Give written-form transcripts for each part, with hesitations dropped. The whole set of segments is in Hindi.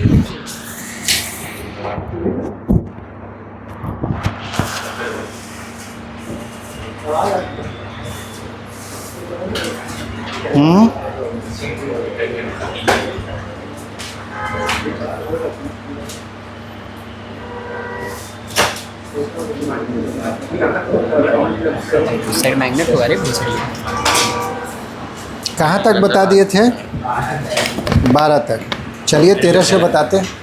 साइड मैग्नेट हुआ रे भूसड़ी। कहाँ तक बता दिए थे? 12 तक। चलिए 13 से बताते हैं।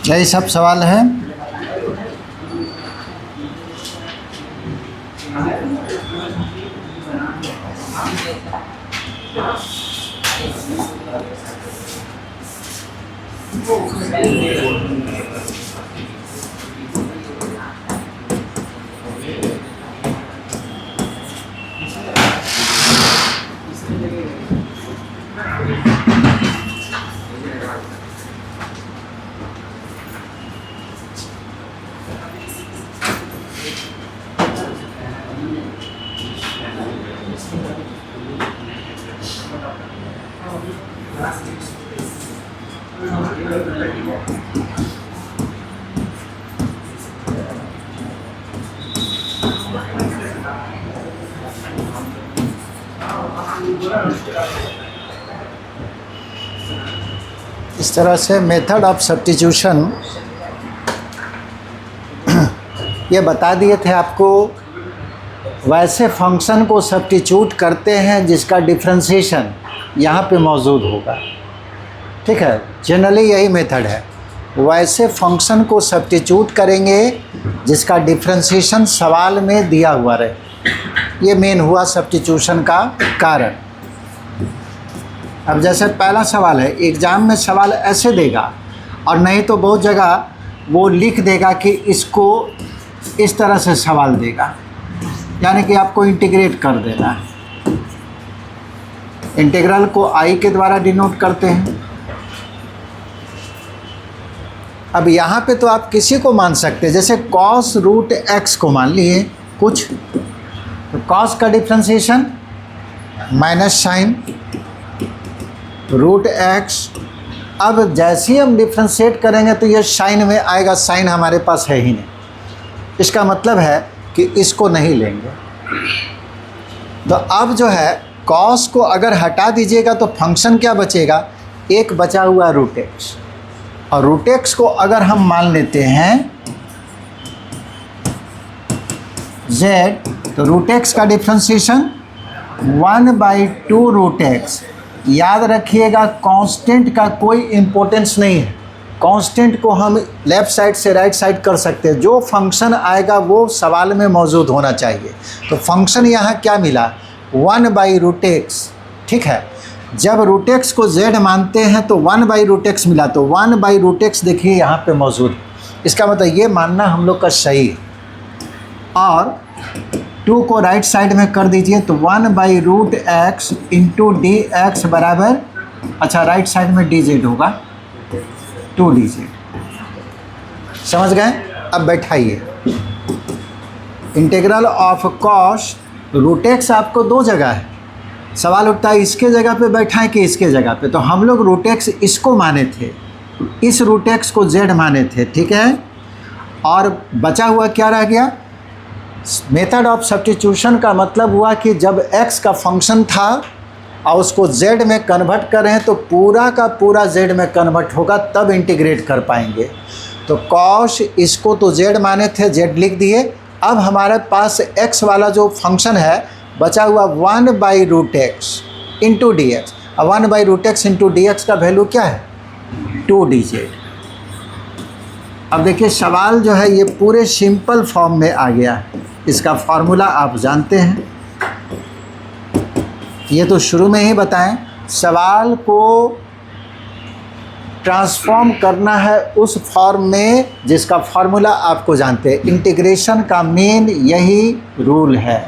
यही सब सवाल है। इस तरह से मेथड ऑफ सब्स्टिट्यूशन ये बता दिए थे आपको। वैसे फंक्शन को सब्स्टिट्यूट करते हैं जिसका डिफरेंशिएशन यहाँ पे मौजूद होगा। ठीक है, जनरली यही मेथड है। वैसे फंक्शन को सब्स्टिट्यूट करेंगे जिसका डिफरेंशिएशन सवाल में दिया हुआ रहे। ये मेन हुआ सब्स्टिट्यूशन का कारण। अब जैसे पहला सवाल है, एग्ज़ाम में सवाल ऐसे देगा, और नहीं तो बहुत जगह वो लिख देगा कि इसको इस तरह से सवाल देगा, यानी कि आपको इंटीग्रेट कर देना है। इंटीग्रल को आई के द्वारा डिनोट करते हैं। अब यहाँ पे तो आप किसी को मान सकते हैं, जैसे कॉस रूट एक्स को मान लिए कुछ, तो कॉस का differentiation minus sine root x. अब जैसे ही हम डिफ्रेंशिएट करेंगे तो ये साइन में आएगा, साइन हमारे पास है ही नहीं। इसका मतलब है कि इसको नहीं लेंगे। तो अब जो है कॉस को अगर हटा दीजिएगा तो फंक्शन क्या बचेगा? एक बचा हुआ रूट एक्स, और रूट एक्स को अगर हम मान लेते हैं z, तो रूट एक्स का डिफ्रेंशिएशन 1/2 रूट एक्स। याद रखिएगा कांस्टेंट का कोई इम्पोर्टेंस नहीं है। कांस्टेंट को हम लेफ़्ट साइड से राइट साइड कर सकते हैं। जो फंक्शन आएगा वो सवाल में मौजूद होना चाहिए। तो फंक्शन यहाँ क्या मिला? 1/√x। ठीक है, जब रूट एक्स को z मानते हैं तो 1/√x मिला, तो 1/√x देखिए यहाँ पे मौजूद। इसका मतलब ये मानना हम लोग का सही है। और 2 को राइट साइड में कर दीजिए तो 1/√x इंटू dx बराबर, अच्छा राइट साइड में dz होगा, 2dz। समझ गए? अब बैठाइए। Integral of cos root x आपको दो जगह है। सवाल उठता है इसके जगह पे बैठाएं कि इसके जगह पे। तो हम लोग रूट एक्स इसको माने थे, इस रूट एक्स को z माने थे। ठीक है, और बचा हुआ क्या रह गया? मेथड ऑफ सब्स्टिट्यूशन का मतलब हुआ कि जब x का फंक्शन था और उसको z में कन्वर्ट करें तो पूरा का पूरा z में कन्वर्ट होगा, तब इंटीग्रेट कर पाएंगे। तो कॉस इसको तो z माने थे, z लिख दिए। अब हमारे पास x वाला जो फंक्शन है बचा हुआ 1/√x इंटू डी एक्स। अब 1/√x इंटू डी एक्स का वैल्यू क्या है? 2dz। अब देखिए सवाल जो है ये पूरे सिंपल फॉर्म में आ गया है। इसका फॉर्मूला आप जानते हैं, ये तो शुरू में ही बताएं। सवाल को ट्रांसफॉर्म करना है उस फॉर्म में जिसका फॉर्मूला आपको जानते हैं। इंटीग्रेशन का मेन यही रूल है,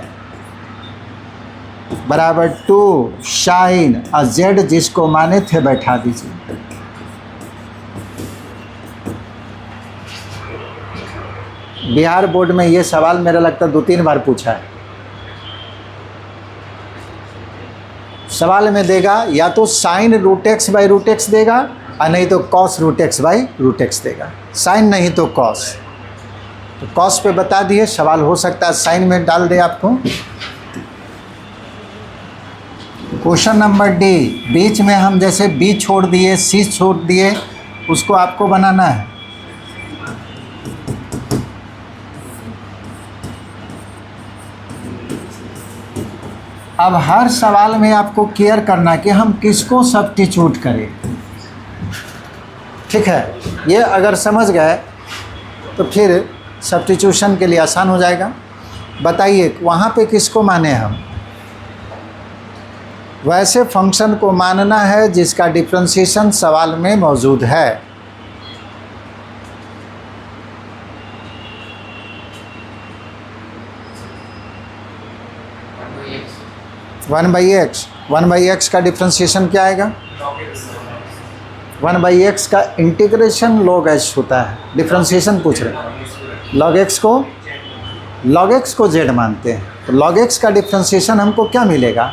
बराबर टू साइन और जेड जिसको माने थे बैठा दीजिए। बिहार बोर्ड में ये सवाल मेरा लगता है 2-3 बार पूछा है। सवाल में देगा या तो sine root x by root x देगा और नहीं तो cos root x by root x देगा। साइन नहीं तो कॉस, तो कॉस पे बता दिए। सवाल हो सकता है साइन में डाल दे आपको। क्वेश्चन नंबर डी, बीच में हम जैसे बी छोड़ दिए, सी छोड़ दिए, उसको आपको बनाना है। अब हर सवाल में आपको केयर करना कि हम किसको सब्स्टिट्यूट करें। ठीक है, ये अगर समझ गए तो फिर सब्स्टिट्यूशन के लिए आसान हो जाएगा। बताइए वहाँ पे किसको माने हम? वैसे फंक्शन को मानना है जिसका डिफरेंशिएशन सवाल में मौजूद है। वन बाई एक्स का डिफरेंशिएशन क्या आएगा? 1/x का इंटीग्रेशन log h होता है। डिफरेंशिएशन पूछ रहे हैं, log x को z मानते हैं, तो log x का डिफरेंशिएशन हमको क्या मिलेगा?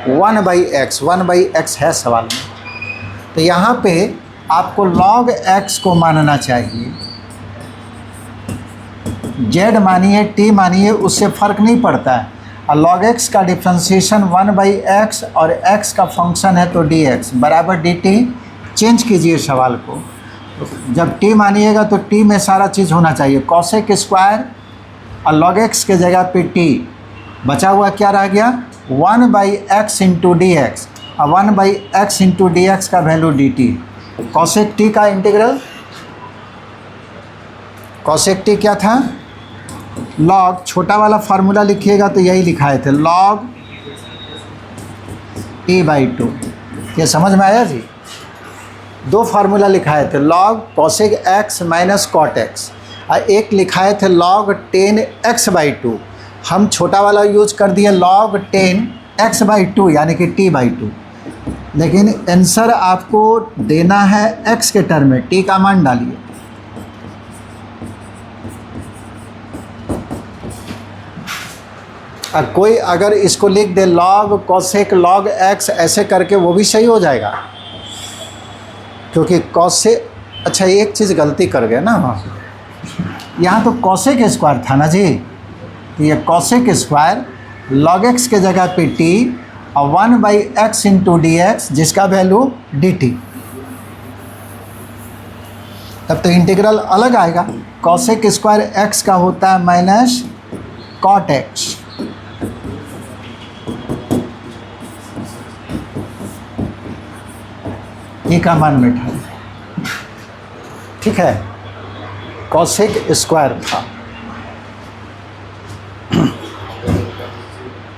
1/x है सवाल में। तो यहाँ पे आपको log x को मानना चाहिए। z मानिए t मानिए उससे फ़र्क नहीं पड़ता है। और log x का डिफरेंशिएशन 1/x और x का फंक्शन है तो dx बराबर dt। चेंज कीजिए सवाल को, जब t मानिएगा तो t में सारा चीज़ होना चाहिए। कॉसेक स्क्वायर और log x के जगह पे t, बचा हुआ क्या रह गया? 1/x इंटू डी एक्स, और 1/x इंटू डी एक्स का वैल्यू dt। कॉसेक t का इंटीग्रल, कॉसेक t क्या था? लॉग, छोटा वाला फार्मूला लिखिएगा तो यही लिखाए थे, log t/2। ये समझ में आया जी? 2 फार्मूला लिखाए थे, log cosec x minus cot x, और एक लिखाए थे log 10x/2। हम छोटा वाला यूज कर दिए log 10x/2 यानी कि t/2। लेकिन आंसर आपको देना है x के टर्म में, t का मान डालिए। और कोई अगर इसको लिख दे log cosec log x ऐसे करके, वो भी सही हो जाएगा, क्योंकि cosec, अच्छा एक चीज़ गलती कर गए ना, यहाँ तो cosec स्क्वायर था ना जी, तो ये cosec स्क्वायर log x के जगह पे t और 1/x इंटू डी एक्स जिसका वैल्यू dt। तब तो इंटीग्रल अलग आएगा। cosec स्क्वायर x का होता है माइनस cot x। ये का मान बैठा, ठीक है, कॉसेक स्क्वायर था।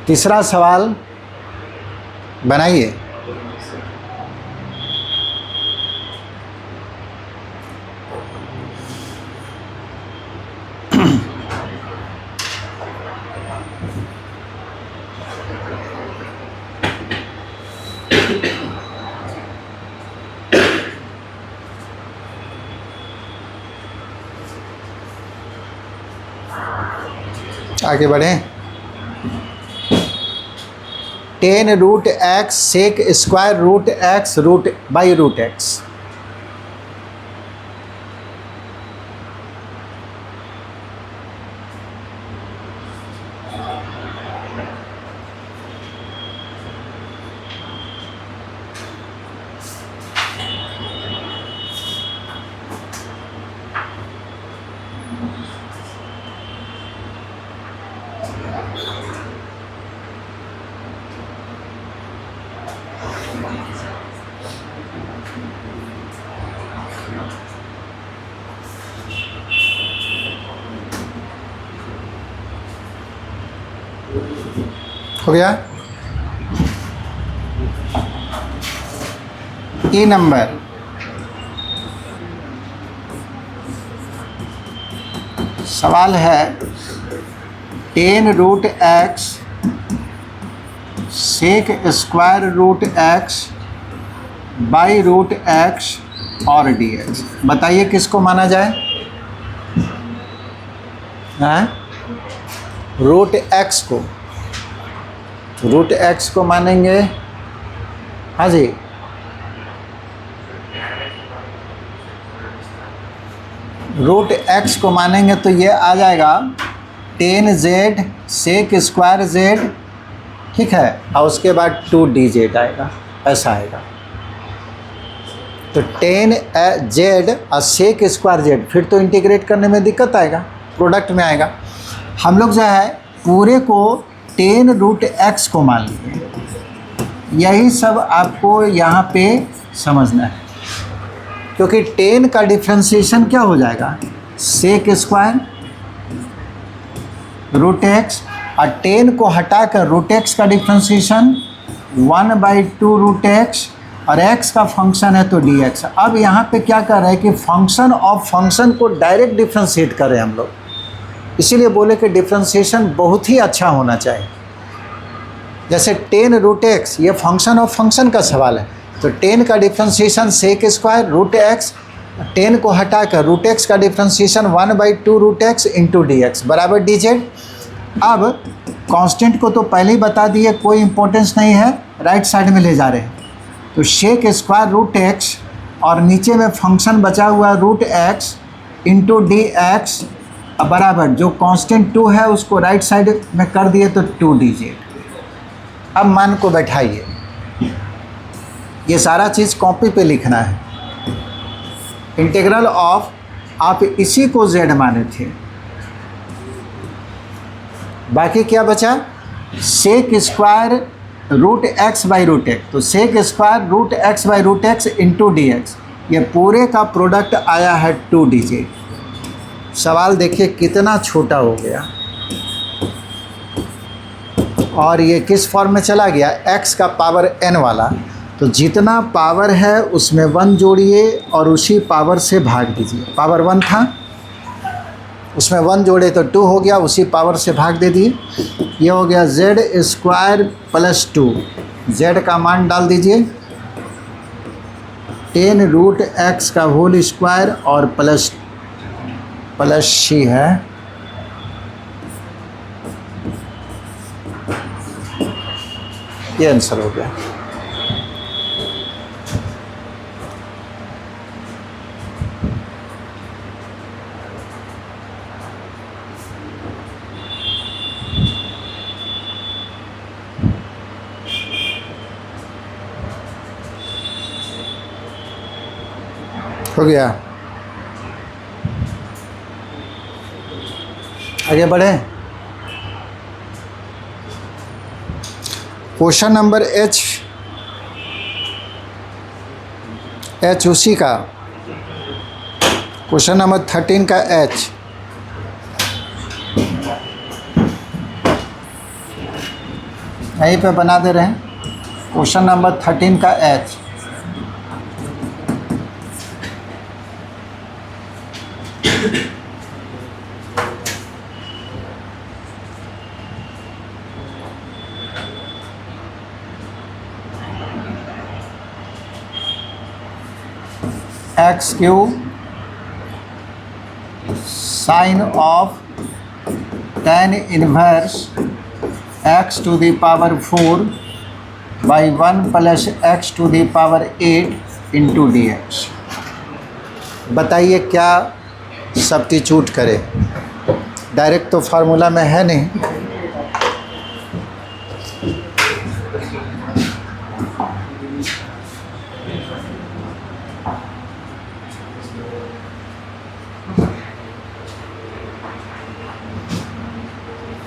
तीसरा सवाल बनाइए। आगे बढ़ें। 10√x sec square root x root by root x। हो गया। ई नंबर सवाल है 10√x sec square root x by root x और dx। बताइए किसको माना जाए? रूट x को, रूट x को मानेंगे। हाँ जी, रूट x को मानेंगे तो ये आ जाएगा 10z सेक स्क्वायर z, ठीक है, और उसके बाद 2dz आएगा, ऐसा आएगा। तो 10z और सेक स्क्वायर z, फिर तो इंटीग्रेट करने में दिक्कत आएगा, प्रोडक्ट में आएगा। हम लोग जो है पूरे को 10√x को मान लिए। यही सब आपको यहाँ पे समझना है, क्योंकि 10 का डिफ्रेंशिएशन क्या हो जाएगा? सेक स्क्वायर रूट x, और 10 को हटाकर रूट x का डिफ्रेंशिएशन 1/2 रूट x, और x का फंक्शन है तो dx। अब यहाँ पे क्या कर रहे हैं कि फंक्शन ऑफ फंक्शन को डायरेक्ट डिफ्रेंशिएट कर रहे हैं हम लोग, इसीलिए बोले कि डिफ्रेंशिएशन बहुत ही अच्छा होना चाहिए। जैसे 10√x ये फंक्शन ऑफ फंक्शन का सवाल है, तो 10 का differentiation sec square root x, 10 को हटाकर रूट x का differentiation 1/2 root x into dx बराबर dz। अब कांस्टेंट को तो पहले ही बता दिए, कोई इंपॉर्टेंस नहीं है, राइट साइड में ले जा रहे हैं। तो सेक स्क्वायर रूट x और नीचे में फंक्शन बचा हुआ रूट x इंटू dx बराबर जो कांस्टेंट 2 है उसको राइट साइड में कर दिए तो 2dz। अब मान को बैठाइए, ये सारा चीज़ कॉपी पे लिखना है। इंटीग्रल ऑफ, आप इसी को z माने थे, बाकी क्या बचा? Sec square root x by root x, तो sec square root x by root x into dx, ये पूरे का प्रोडक्ट आया है 2dz। सवाल देखिए कितना छोटा हो गया, और ये किस फॉर्म में चला गया? x का पावर n वाला। तो जितना पावर है उसमें 1 जोड़िए और उसी पावर से भाग दीजिए। पावर 1 था, उसमें 1 जोड़े तो 2 हो गया, उसी पावर से भाग दे दिए। ये हो गया z स्क्वायर प्लस 2, z का मान डाल दीजिए 10√x का होल स्क्वायर और प्लस c है, ये आंसर हो गया। हो गया, आगे बढ़े। क्वेश्चन नंबर H उसी का, क्वेश्चन नंबर 13 का H। यहीं पे बना दे रहे हैं, क्वेश्चन नंबर 13 का H। x³ sine of tan inverse x to the power 4 by 1 plus x to the power 8 into dx। बताइए क्या सब्स्टिट्यूट करें? डायरेक्ट तो फार्मूला में है नहीं,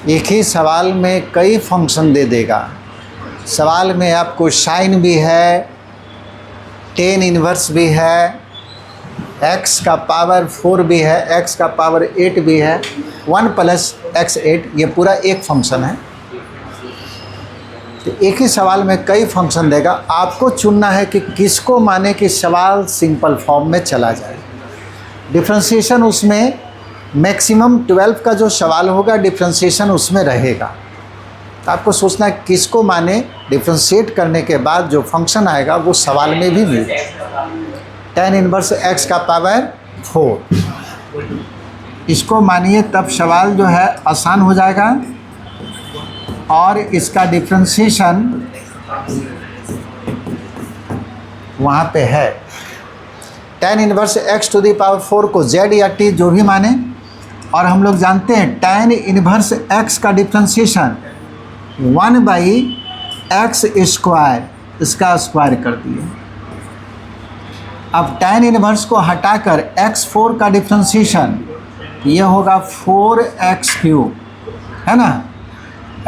एक ही सवाल में कई फंक्शन दे देगा। सवाल में आपको साइन भी है, tan इनवर्स भी है, x का पावर 4 भी है, x का पावर 8 भी है, 1 प्लस x8, ये पूरा एक फंक्शन है। तो एक ही सवाल में कई फंक्शन देगा, आपको चुनना है कि किसको माने कि सवाल सिंपल फॉर्म में चला जाए। डिफ्रेंशिएशन उसमें मैक्सिमम 12 का जो सवाल होगा डिफ्रेंशिएशन उसमें रहेगा। तो आपको सोचना है किसको माने, डिफ्रेंशिएट करने के बाद जो फंक्शन आएगा वो सवाल में भी मिल जाएगा। tan इनवर्स x का पावर 4, इसको मानिए तब सवाल जो है आसान हो जाएगा और इसका डिफ्रेंशिएशन वहाँ पे है। tan inverse x to the power 4 को z या t जो भी माने, और हम लोग जानते हैं tan इनवर्स x का डिफ्रेंशिएशन 1/x², इसका स्क्वायर कर दिए। अब tan इनवर्स को हटाकर x4 का डिफ्रेंशिएशन ये होगा 4x³ है ना,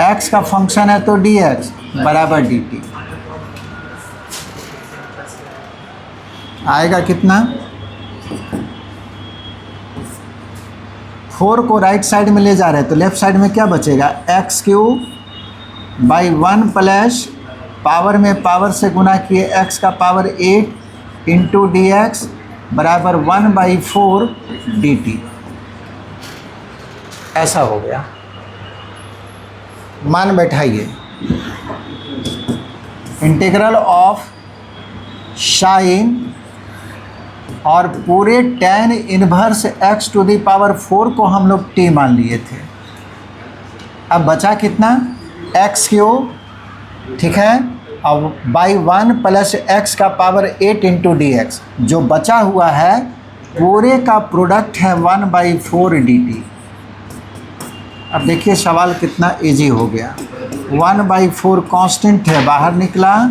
x का फंक्शन है तो dx बराबर dt आएगा कितना, 4 को राइट साइड में ले जा रहे हैं तो लेफ्ट साइड में क्या बचेगा, x³ प्लस पावर में पावर से गुना किए x का पावर 8 इंटू dx बराबर 1/4 dt। ऐसा हो गया। मान बैठाइए, इंटीग्रल ऑफ साइन और पूरे tan inverse x to the power 4 को हम लोग t मान लिए थे। अब बचा कितना, x³, ठीक है, अब बाई 1 प्लस x का पावर 8 इंटू dx, जो बचा हुआ है पूरे का प्रोडक्ट है 1/4 dt। अब देखिए सवाल कितना इजी हो गया। 1/4 कांस्टेंट है, बाहर निकला,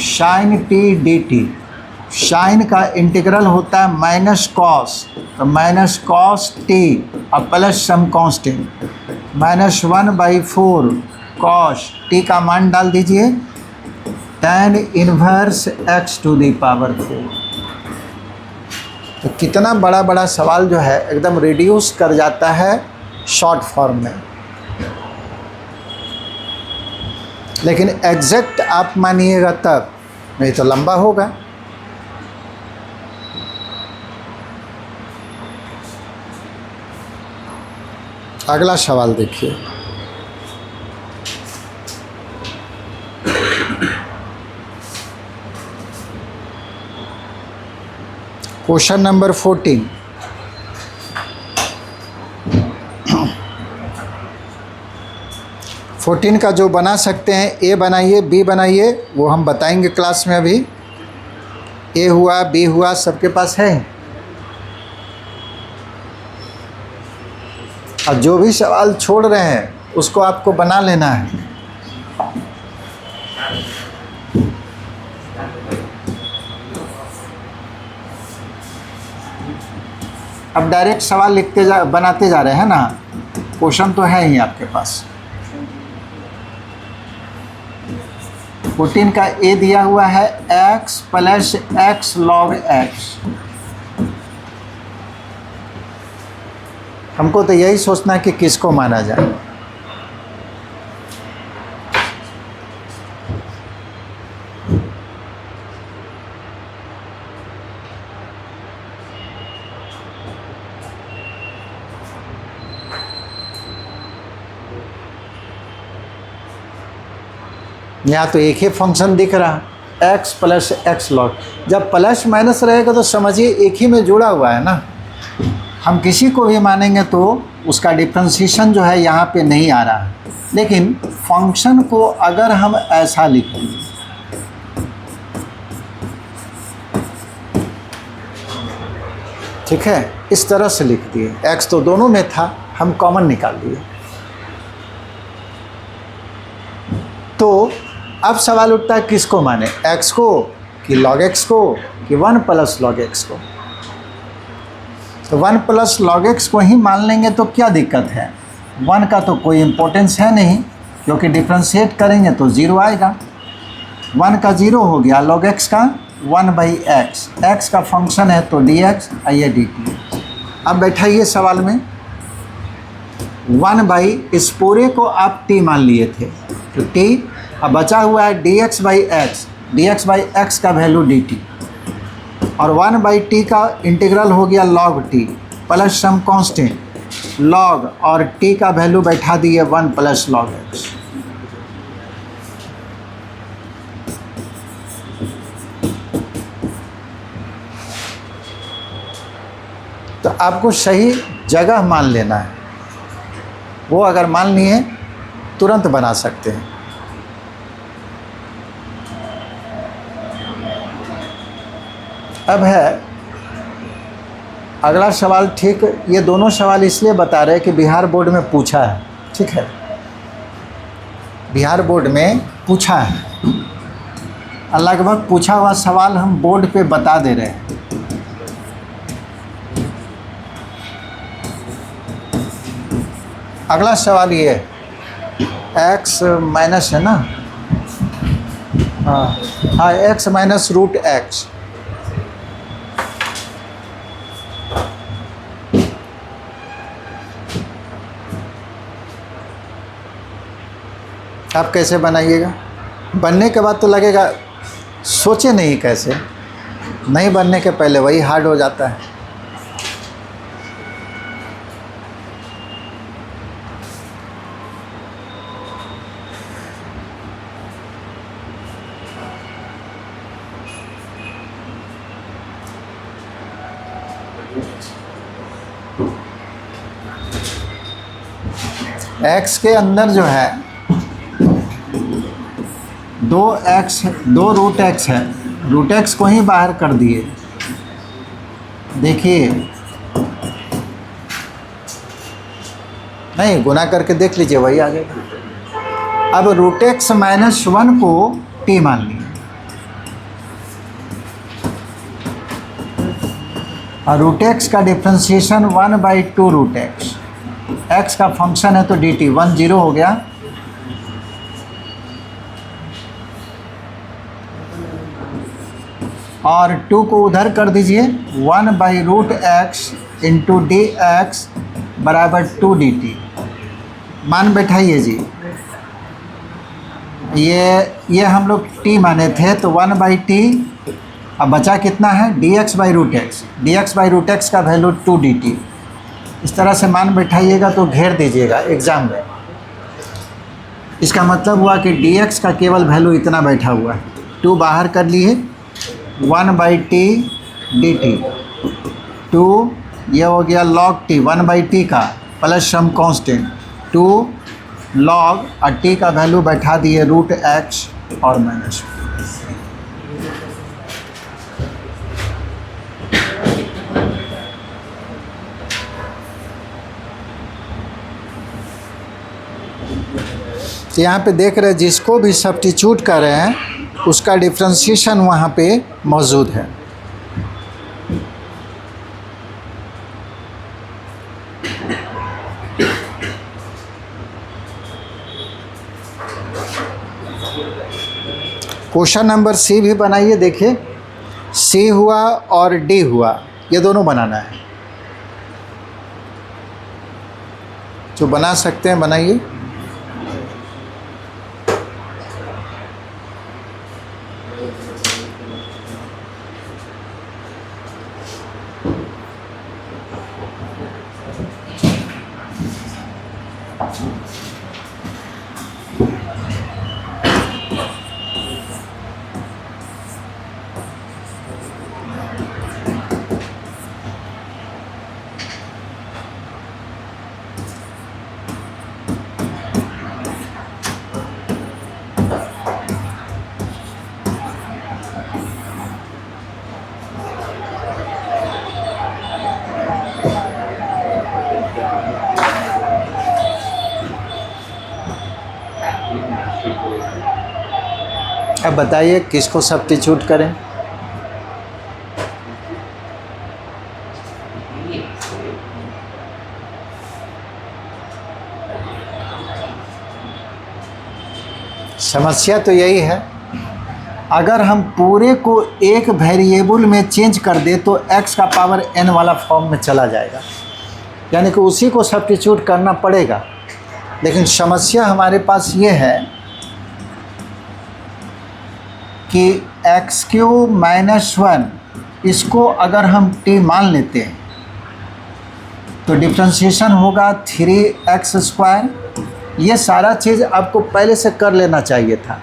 साइन t dt, साइन का इंटीग्रल होता है माइनस कॉस, तो माइनस कॉस t और plus some constant -1/4 cos t का मान डाल दीजिए, tan inverse x to the power 4। तो कितना बड़ा बड़ा सवाल जो है एकदम रिड्यूस कर जाता है शॉर्ट फॉर्म में। लेकिन एग्जैक्ट आप मानिएगा तब, नहीं तो लंबा होगा। अगला सवाल देखिए, क्वेश्चन नंबर 14। का जो बना सकते हैं, ए बनाइए, बी बनाइए, वो हम बताएंगे क्लास में। अभी ए हुआ, बी हुआ, सबके पास है। और जो भी सवाल छोड़ रहे हैं उसको आपको बना लेना है। अब डायरेक्ट सवाल बनाते जा रहे हैं ना, क्वेश्चन तो है ही आपके पास। 14 का ए दिया हुआ है x plus x log x। हमको तो यही सोचना है कि किसको माना जाए। यहाँ तो एक ही फंक्शन दिख रहा, x प्लस x लॉग। जब प्लस माइनस रहेगा तो समझिए एक ही में जुड़ा हुआ है ना। हम किसी को भी मानेंगे तो उसका डिफ्रेंशिएशन जो है यहाँ पे नहीं आ रहा है, लेकिन फंक्शन को अगर हम ऐसा लिख दें, ठीक है, इस तरह से लिख दिए, x तो दोनों में था, हम कॉमन निकाल दिए। तो अब सवाल उठता है किसको माने, x को कि log x को कि 1 प्लस log x को। तो 1 प्लस log x को ही मान लेंगे तो क्या दिक्कत है, 1 का तो कोई इम्पोर्टेंस है नहीं, क्योंकि डिफ्रेंशिएट करेंगे तो 0 आएगा। 1 का 0 हो गया, log x का 1/x, x का फंक्शन है तो dx, आइए dt। अब बैठाइए सवाल में, 1/, इस पूरे को आप t मान लिए थे, तो t अब बचा हुआ है डी एक्स बाई एक्स का वैल्यू डी टी, और 1/t का इंटीग्रल हो गया log t plus some constant log, और t का वैल्यू बैठा दिए 1 प्लस log x। तो आपको सही जगह मान लेना है, वो अगर मान लिए तुरंत बना सकते हैं। अब है अगला सवाल। ठीक, ये दोनों सवाल इसलिए बता रहे हैं कि बिहार बोर्ड में पूछा है। ठीक है, बिहार बोर्ड में पूछा है, लगभग पूछा हुआ सवाल हम बोर्ड पे बता दे रहे हैं। अगला सवाल ये x माइनस है ना, हाँ x माइनस रूट एक्स। आप कैसे बनाइएगा? बनने के बाद तो लगेगा सोचे नहीं कैसे, नहीं बनने के पहले वही हार्ड हो जाता है। x के अंदर जो है दो रूट एक्स है, रूट एक्स को ही बाहर कर दिए। देखिए, नहीं गुना करके देख लीजिए, वही आ जाएगा। अब रूट एक्स माइनस 1 को t मान लीजिए, और रूट एक्स का डिफ्रेंशिएशन 1/2 रूट एक्स, एक्स का फंक्शन है तो डी टी 1 0 हो गया। और 2 को उधर कर दीजिए, 1/√x इंटू डी एक्स बराबर 2 डी टी। मान बैठाइए जी, ये हम लोग t माने थे तो 1/t। अब बचा कितना है? dx/√x, dx/√x का वैल्यू 2 dt। इस तरह से मान बैठाइएगा तो घेर दीजिएगा एग्ज़ाम में। इसका मतलब हुआ कि dx का केवल वैल्यू इतना बैठा हुआ है, 2 बाहर कर लिए, 1/t dt, 2 ये हो गया log t 1/t का प्लस सम कांस्टेंट 2 log, और t का वैल्यू बैठा दिए √x और माइनस। तो यहाँ पे देख रहे हैं, जिसको भी सब्स्टिट्यूट कर रहे हैं उसका डिफ्रेंशिएशन वहाँ पे मौजूद है। क्वेश्चन नंबर सी भी बनाइए। देखिए, सी हुआ और डी हुआ, ये दोनों बनाना है। जो बना सकते हैं बनाइए। अब बताइए किसको सब्स्टिट्यूट करें? समस्या तो यही है, अगर हम पूरे को एक वेरिएबल में चेंज कर दे तो x का पावर n वाला फॉर्म में चला जाएगा, यानी कि उसी को सब्स्टिट्यूट करना पड़ेगा। लेकिन समस्या हमारे पास ये है कि एक्स क्यू माइनस वन, इसको अगर हम टी मान लेते हैं तो डिफ्रेंशिएशन होगा 3x²। ये सारा चीज़ आपको पहले से कर लेना चाहिए था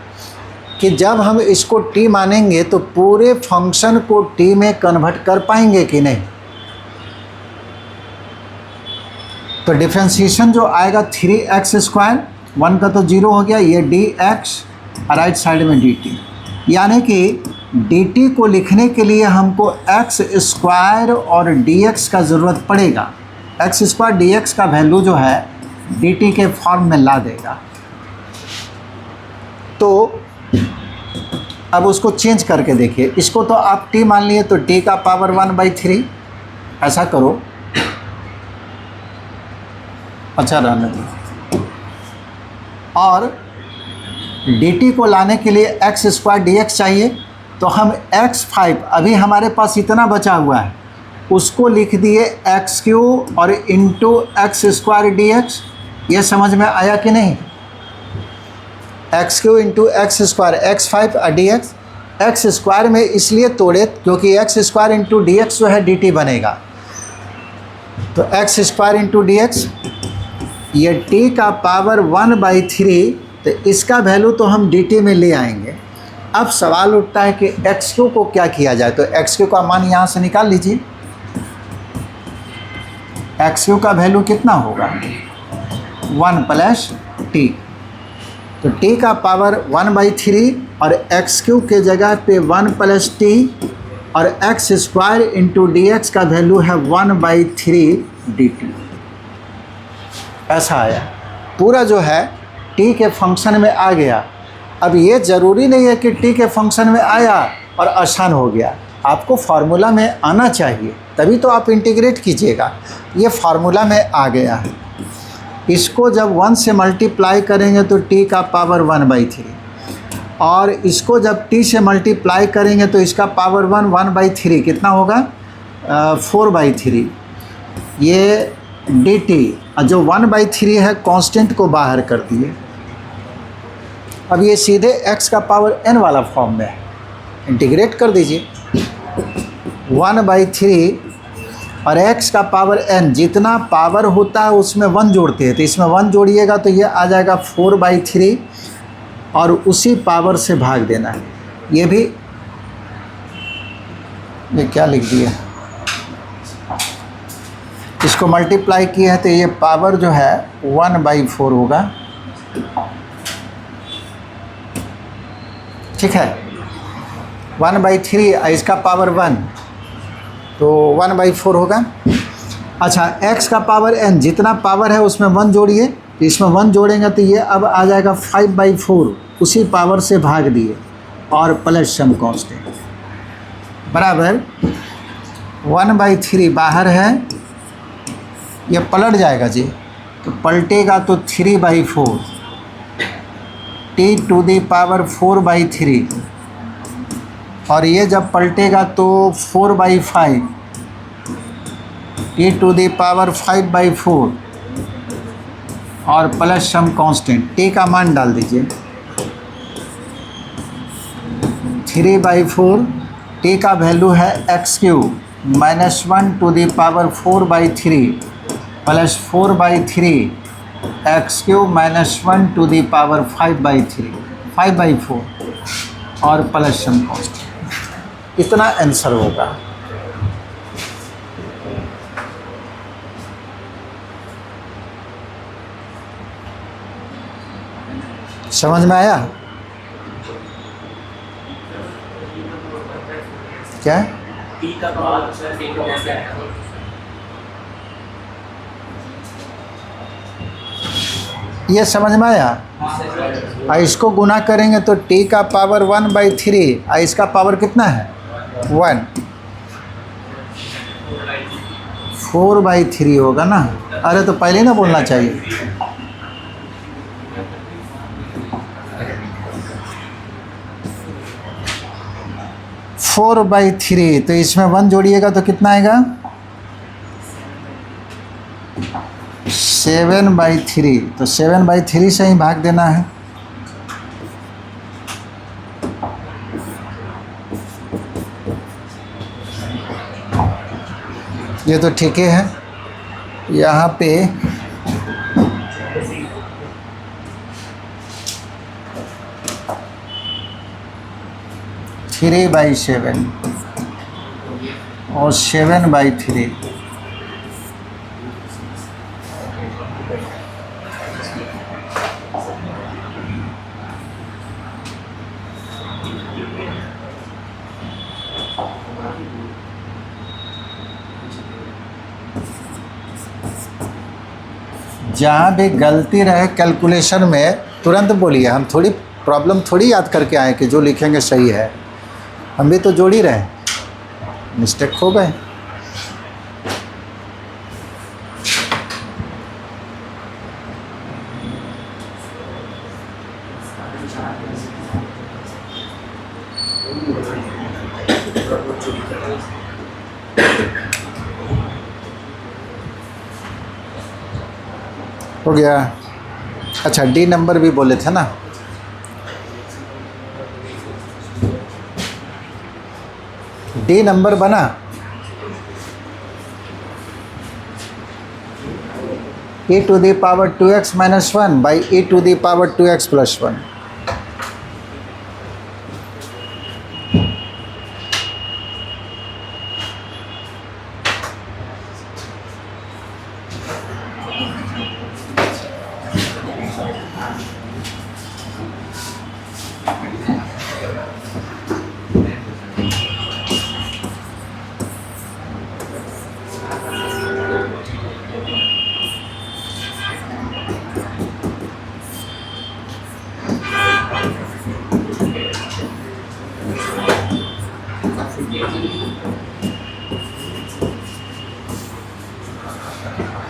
कि जब हम इसको टी मानेंगे तो पूरे फंक्शन को टी में कन्वर्ट कर पाएंगे कि नहीं। तो डिफ्रेंशिएशन जो आएगा 3x², 1 का तो 0 हो गया, ये dx और राइट साइड में dt, यानी कि dt को लिखने के लिए हमको x² और dx का ज़रूरत पड़ेगा। x² dx का वैल्यू जो है dt के फॉर्म में ला देगा। तो अब उसको चेंज करके देखिए, इसको तो आप t मान लिए तो t का पावर 1/3, ऐसा करो, अच्छा रहने दो। और dt को लाने के लिए x² dx चाहिए, तो हम x5 अभी हमारे पास इतना बचा हुआ है, उसको लिख दिए x³ और इंटू x² dx। ये समझ में आया कि नहीं? x³ इंटू x², x5 और dx। x² में इसलिए तोड़े क्योंकि x² इंटू dx जो है dt बनेगा, तो x² इंटू dx, ये t का पावर 1/3, तो इसका वैल्यू तो हम dt में ले आएंगे। अब सवाल उठता है कि x³ को क्या किया जाए, तो x³ का मान यहाँ से निकाल लीजिए। x³ का वैल्यू कितना होगा? 1 प्लस t, तो t का पावर 1/3 और x³ के जगह पे 1 प्लस t और x² इंटू dx का वैल्यू है 1/3 dt। ऐसा आया, पूरा जो है t के फंक्शन में आ गया। अब ये ज़रूरी नहीं है कि t के फंक्शन में आया और आसान हो गया, आपको फार्मूला में आना चाहिए, तभी तो आप इंटीग्रेट कीजिएगा। ये फार्मूला में आ गया है, इसको जब 1 से मल्टीप्लाई करेंगे तो t का पावर 1/3, और इसको जब t से मल्टीप्लाई करेंगे तो इसका पावर 1/3 कितना होगा? 4/3। ये dt जो 1/3 है कांस्टेंट को बाहर कर दिए। अब ये सीधे x का पावर n वाला फॉर्म में है, इंटीग्रेट कर दीजिए। 1/3 और x का पावर n, जितना पावर होता है उसमें 1 जोड़ते हैं, तो इसमें 1 जोड़िएगा तो ये आ जाएगा 4/3 और उसी पावर से भाग देना है। ये भी, ये क्या लिख दिया, इसको मल्टीप्लाई किया है तो ये पावर जो है 1/4 होगा, ठीक है। 1/3 इसका पावर 1, तो 1/4 होगा। अच्छा, x का पावर n, जितना पावर है उसमें 1 जोड़िए, तो इसमें 1 जोड़ेंगे तो ये अब आ जाएगा 5/4, उसी पावर से भाग दिए और प्लस सम कांस्टेंट बराबर 1/3 बाहर है, ये पलट जाएगा जी, तो पलटेगा तो 3/4, t⁴/3, और ये जब पलटेगा तो 4/5, t⁵/5/4 और प्लस सम कांस्टेंट, t का मान डाल दीजिए 3/4, t का वैल्यू है x³ -1⁴/3 प्लस 4/3 x³ -1⁵5/3, 5/4 और प्लस सम कांस्टेंट, इतना आंसर होगा। समझ में आया क्या? ये समझ में आया? और इसको गुना करेंगे तो t का पावर 1/3 और इसका पावर कितना है 1, 4/3 होगा ना। अरे तो पहले ना बोलना चाहिए। फोर बाई थ्री, तो इसमें 1 जोड़िएगा तो कितना आएगा 7/3, तो 7/3 से ही भाग देना है। ये तो ठीक ही है। यहाँ पे थ्री बाई सेवन और 7/3। जहाँ भी गलती रहे कैलकुलेशन में तुरंत बोलिए। हम थोड़ी प्रॉब्लम थोड़ी याद करके आए कि जो लिखेंगे सही है। हम भी तो जोड़ ही रहे, मिस्टेक हो गए। हो गया। अच्छा, डी नंबर भी बोले थे ना। डी नंबर बना। e to the power 2x minus 1 by e to the power 2x plus 1।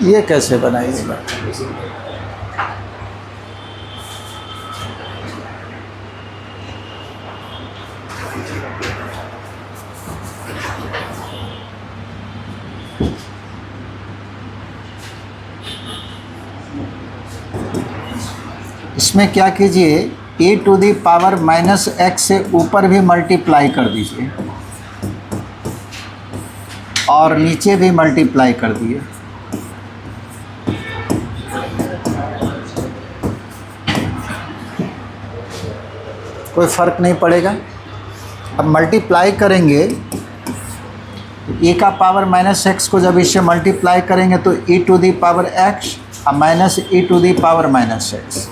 ये कैसे बनाइएगा? इसमें क्या कीजिए, e to the power minus x से ऊपर भी मल्टीप्लाई कर दीजिए और नीचे भी मल्टीप्लाई कर दिए। कोई फ़र्क नहीं पड़ेगा। अब मल्टीप्लाई करेंगे, e का पावर माइनस एक्स को जब इससे मल्टीप्लाई करेंगे तो e to the power x और minus e to the power minus x,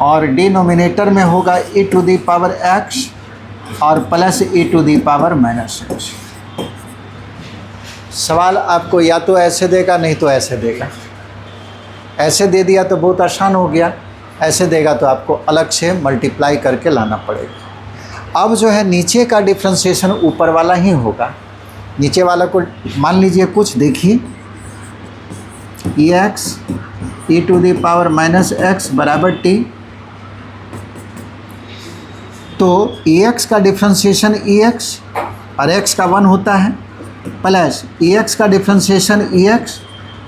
और डिनोमिनेटर में होगा e to the power x और plus e to the power minus x. सवाल आपको या तो ऐसे देगा, नहीं तो ऐसे देगा। ऐसे दे दिया तो बहुत आसान हो गया, ऐसे देगा तो आपको अलग से मल्टीप्लाई करके लाना पड़ेगा। अब जो है नीचे का डिफ्रेंशिएशन ऊपर वाला ही होगा। नीचे वाला को मान लीजिए कुछ, देखिए x e to the power minus x बराबर टी, तो एक्स का डिफ्रेंशिएशन एक्स और x का 1 होता है, प्लस एक्स का डिफ्रेंशिएशन एक्स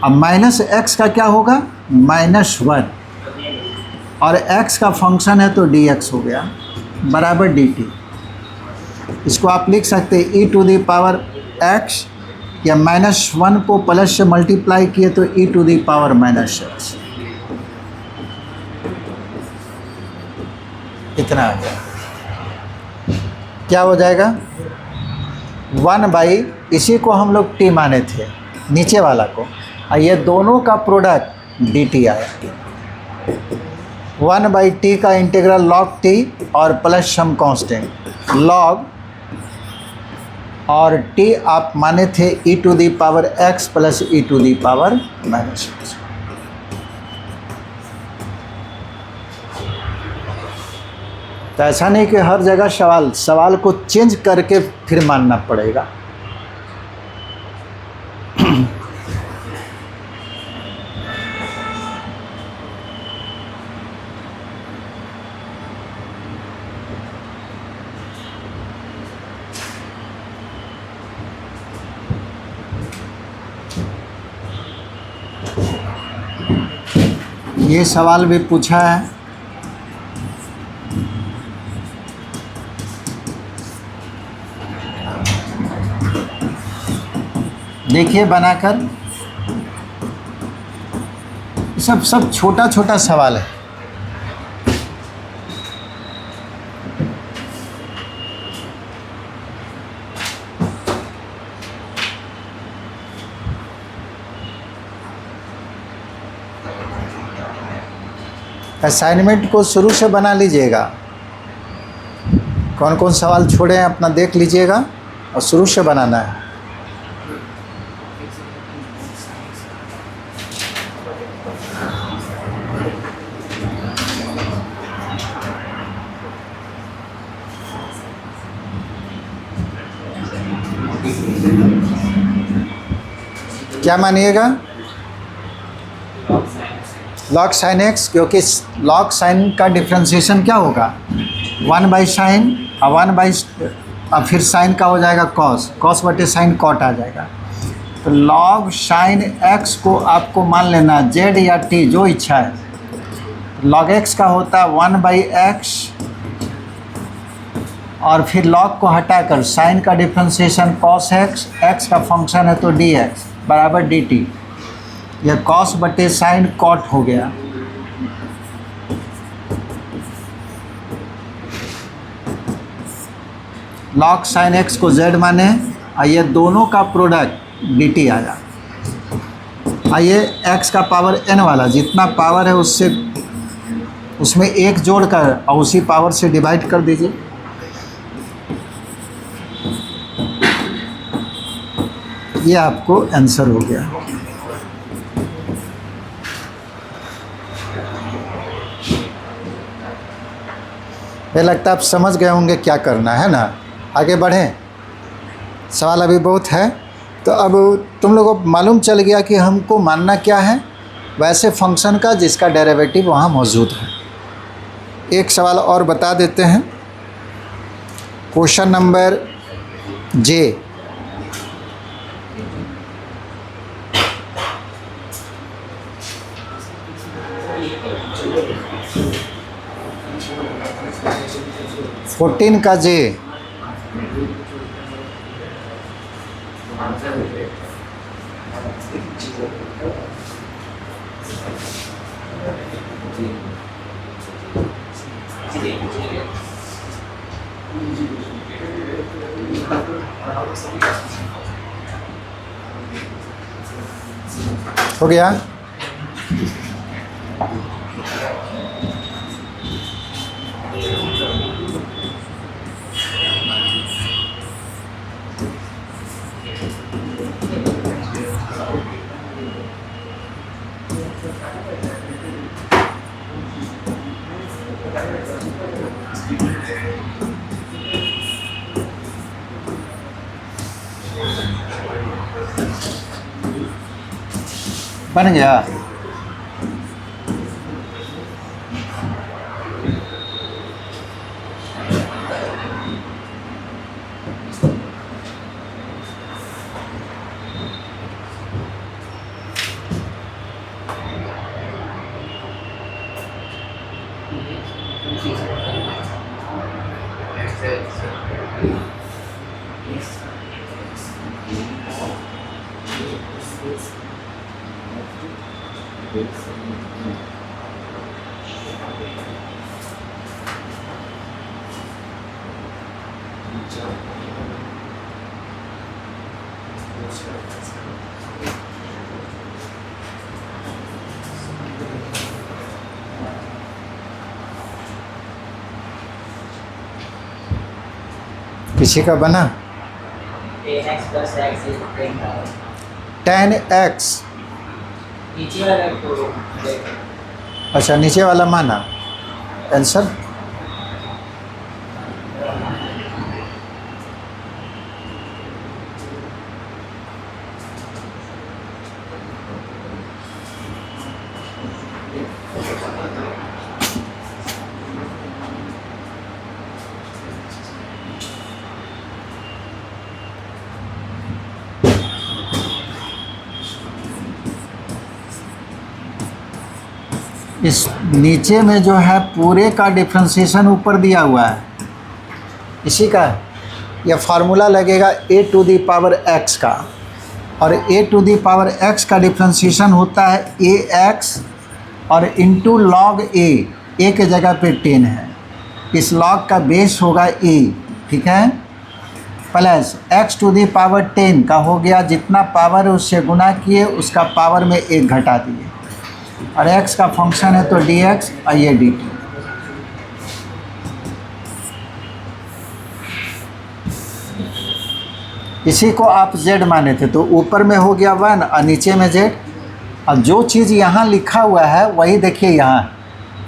और माइनस एक्स का क्या होगा, -1, और x का फंक्शन है तो dx हो गया बराबर dt। इसको आप लिख सकते हैं e to the power x या -1 को प्लस से मल्टीप्लाई किए तो e to the power -x। इतना आ गया। क्या हो जाएगा, 1/, इसी को हम लोग t माने थे नीचे वाला को, और ये दोनों का प्रोडक्ट dt आया। 1/t का इंटीग्रल log t और प्लस सम कांस्टेंट log, और t आप माने थे e to the power x plus e to the power -x। तो ऐसा नहीं कि हर जगह सवाल को चेंज करके फिर मानना पड़ेगा। ये सवाल भी पूछा है, देखिए बनाकर, सब छोटा छोटा सवाल है। असाइनमेंट को शुरू से बना लीजिएगा, कौन कौन सवाल छोड़े हैं अपना देख लीजिएगा और शुरू से बनाना है। क्या मानिएगा? लॉग साइन एक्स, क्योंकि लॉग साइन का डिफ्रेंशिएशन क्या होगा? 1/sin और 1 और फिर साइन का हो जाएगा कॉस, कॉस बटे साइन कॉट आ जाएगा। तो लॉग साइन एक्स को आपको मान लेना जेड या टी जो इच्छा है। लॉग एक्स का होता है 1/x और फिर लॉग को हटाकर साइन का डिफ्रेंशिएशन कॉस एक्स, एक्स का फंक्शन है तो dx बराबर dt। यह कॉस बटे साइन कॉट हो गया। लॉग साइन एक्स को z माने और ये दोनों का प्रोडक्ट dt आया। आइए x का पावर n वाला जितना पावर है उससे उसमें एक जोड़कर और उसी पावर से डिवाइड कर दीजिए। ये आपको आंसर हो गया। मुझे लगता है आप समझ गए होंगे क्या करना है ना। आगे बढ़ें, सवाल अभी बहुत है। तो अब तुम लोगों को मालूम चल गया कि हमको मानना क्या है, वैसे फंक्शन का जिसका डेरिवेटिव वहाँ मौजूद है। एक सवाल और बता देते हैं, क्वेश्चन नंबर जे। फोर्टीन का जे। हो गया? बन गया? किसी का बना? tan x। अच्छा, नीचे वाला माना आंसर। इस नीचे में जो है पूरे का डिफ्रेंशिएशन ऊपर दिया हुआ है, इसी का यह फार्मूला लगेगा a to the power x का। और a to the power x का डिफ्रेंशिएशन होता है ax और इंटू लॉग a के जगह पे 10 है, इस लॉग का बेस होगा a, ठीक है, plus x to the power 10 का हो गया, जितना पावर है उससे गुना किए, उसका पावर में 1 घटा दिए, और x का फंक्शन है तो dx और ये dt। इसी को आप z माने थे, तो ऊपर में हो गया 1 और नीचे में z। और जो चीज़ यहाँ लिखा हुआ है वही देखिए, यहाँ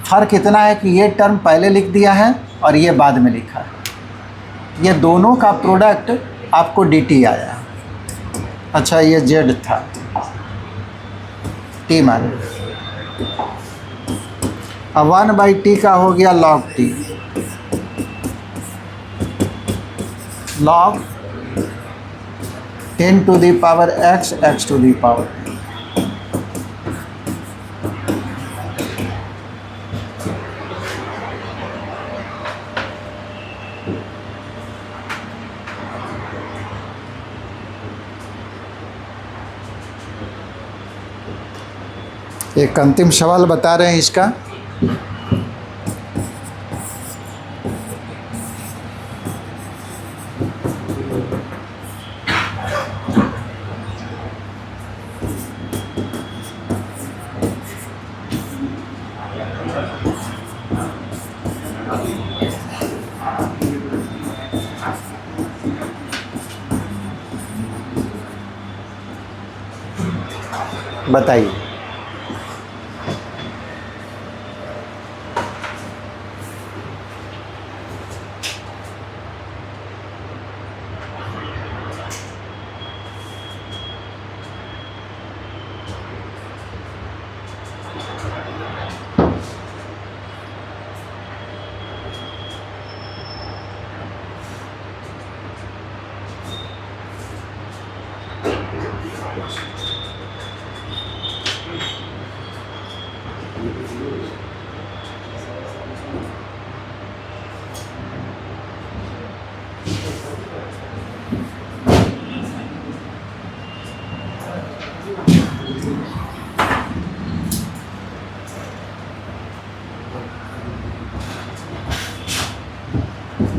फ़र्क इतना है कि ये टर्म पहले लिख दिया है और ये बाद में लिखा है, ये दोनों का प्रोडक्ट आपको dt आया। अच्छा, ये z था, t मान, अब 1/t का हो गया log t, log 10 to the power x, x to the power. एक अंतिम सवाल बता रहे हैं इसका, बताइए।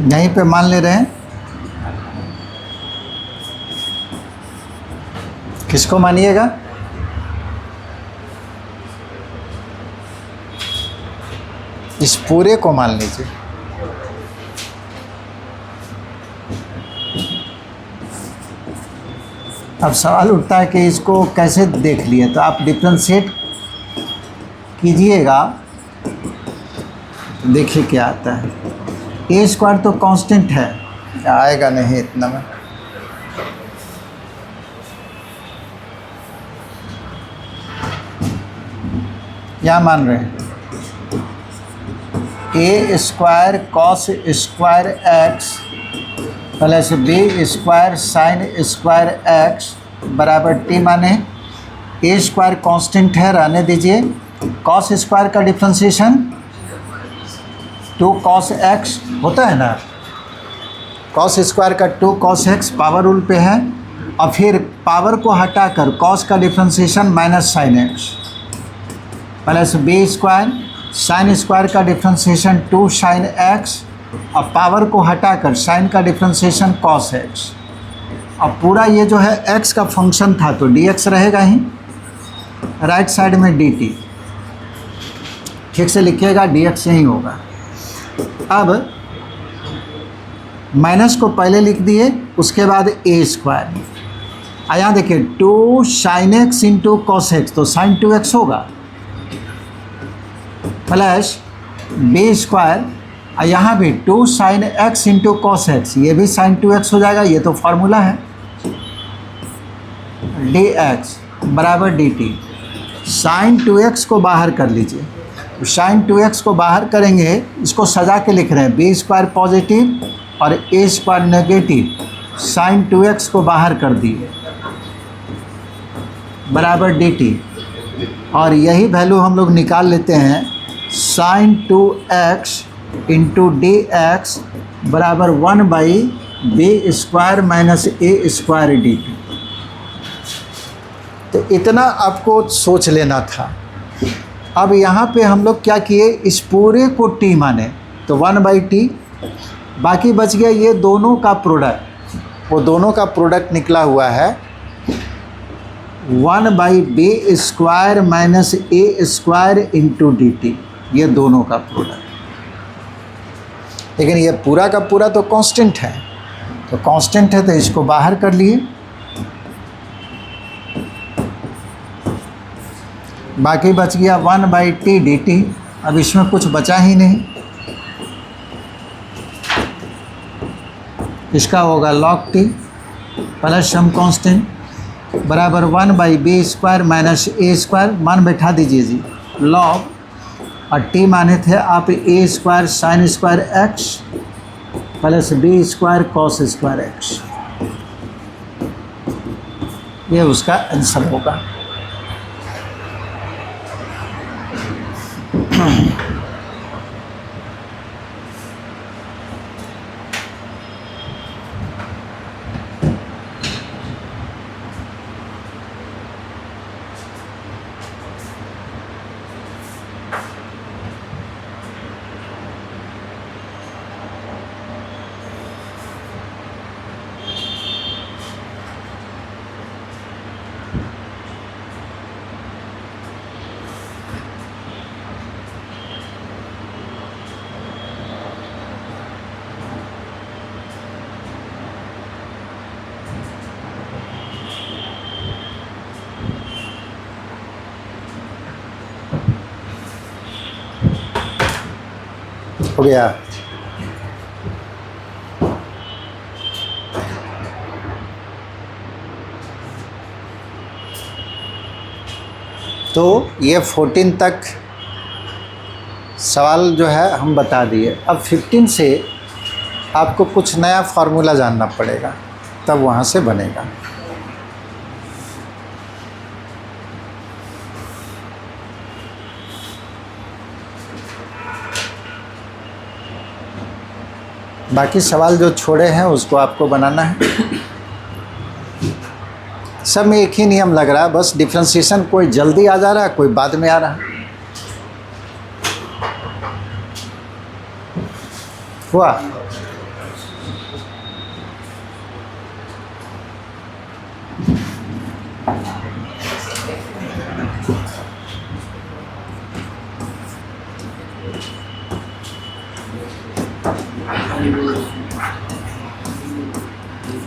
यहीं पे मान ले रहे हैं, किसको मानिएगा? इस पूरे को मान लीजिए। अब सवाल उठता है कि इसको कैसे देख लिए, तो आप डिफ्रेंशिएट कीजिएगा, देखिए क्या आता है। ए स्क्वायर तो कांस्टेंट है, आएगा नहीं इतना में। क्या मान रहे हैं? A square cos square x plus b square sine square x बराबर टी माने ए स्क्वायर कांस्टेंट है, रहने दीजिए। कॉस स्क्वायर का डिफ्रेंशिएशन 2 cos x होता है ना, कॉस स्क्वायर का 2 cos x पावर रूल पे है, और फिर पावर को हटाकर कॉस का differentiation minus sine x plus b square sine square का डिफ्रेंशिएशन 2 साइन एक्स, और पावर को हटाकर साइन का डिफ्रेंशिएशन कॉस एक्स। अब पूरा ये जो है x का फंक्शन था तो dx रहेगा ही, राइट साइड में dt, ठीक से लिखिएगा, dx यही होगा। अब माइनस को पहले लिख दिए, उसके बाद ए स्क्वायर, यहाँ देखिए 2 sine x into cos x, तो साइन 2x होगा, प्लस बी स्क्वायर, यहाँ भी 2 sine x into cos x, ये भी साइन 2x हो जाएगा, ये तो फार्मूला है, dx बराबर dt। साइन 2x को बाहर कर लीजिए, साइन 2x को बाहर करेंगे, इसको सजा के लिख रहे हैं, बी स्क्वायर पॉजिटिव और ए स्क्वायर नेगेटिव, साइन 2x को बाहर कर दिए बराबर dt, और यही वैल्यू हम लोग निकाल लेते हैं, साइन 2x इंटू dx बराबर 1/b square minus a square dt। तो इतना आपको सोच लेना था। अब यहाँ पे हम लोग क्या किए, इस पूरे को t माने तो 1/t, बाकी बच गया ये दोनों का प्रोडक्ट, वो दोनों का प्रोडक्ट निकला हुआ है 1/b² minus a² into dt, ये दोनों का प्रोडक्ट। लेकिन ये पूरा का पूरा तो कांस्टेंट है, तो कांस्टेंट है तो इसको बाहर कर लिए, बाकी बच गया 1/t dt। अब इसमें कुछ बचा ही नहीं, इसका होगा log t plus some constant बराबर 1/b² माइनस a², मान बैठा दीजिए जी, log, और t माने थे आप a² sin² x plus b² cos² x, ये उसका आंसर होगा। हो गया। तो ये 14 तक सवाल जो है हम बता दिए। अब 15 से आपको कुछ नया फार्मूला जानना पड़ेगा, तब वहाँ से बनेगा। बाकी सवाल जो छोड़े हैं उसको आपको बनाना है। सब में एक ही नियम लग रहा है, बस डिफ्रेंशिएशन कोई जल्दी आ जा रहा है, कोई बाद में आ रहा है। हुआ?